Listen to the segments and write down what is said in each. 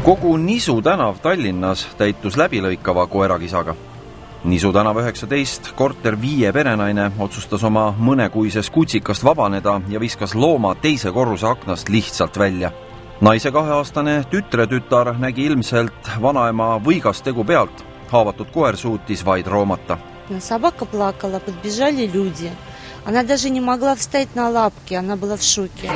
Kogu Nisu tänav Tallinnas täitus läbilõikava koerakisaga. Nisu tänav 19 korter 5 perenaine otsustas oma mõnekuises kutsikast vabaneda ja viskas looma teise korruse aknast lihtsalt välja. Naise 2-aastane tütretütar nägi ilmselt vanaema võigast tegu pealt. Haavatud koer suutis vaid roomata. Собака плакала, подбежали люди. Она даже не могла встать на лапки, она была в шоке.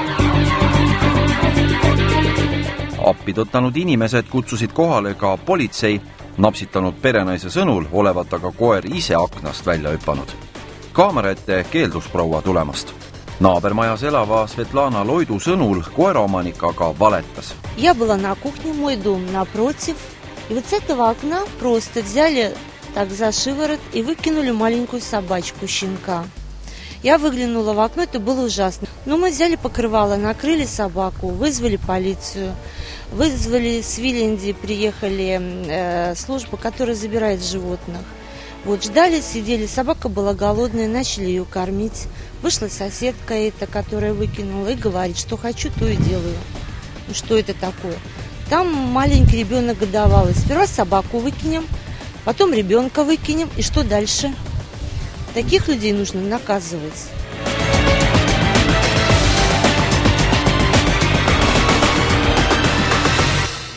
Appi tõttanud inimesed kutsusid kohale ka politsei. Napsitanud perenaise sõnul olevat aga koer ise aknast välja hüpanud. Kaamera ette keeldus proua tulemast. Naabermajas elava Svetlana Loidu sõnul koeraomanik aga valetas. Я была на кухне, мой дом напротив. И вот с этого окна просто взяли так за шиворот и выкинули маленькую собачку, щенка. Я выглянула в окно, это было ужасно. Но мы взяли покрывало, накрыли собаку, вызвали полицию. Вызвали с Виленди, приехали служба, которая забирает животных. Вот, ждали, сидели, собака была голодная, начали ее кормить. Вышла соседка эта, которая выкинула, и говорит, что хочу, то и делаю. Ну что это такое? Там маленький ребенок годовалый. Сперва собаку выкинем, потом ребенка выкинем, и что дальше? Таких людей нужно наказывать.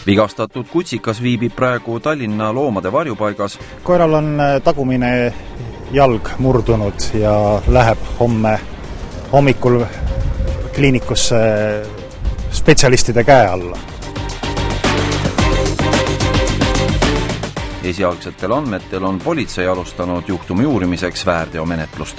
Vigastatud kutsikas viibib praegu Tallinna loomade varjupaigas. Koeral on tagumine jalg murdunud ja läheb homme hommikul kliinikusse spetsialistide käe alla. Esialgsetel andmetel on politsei alustanud juhtumi uurimiseks väärteomenetlust.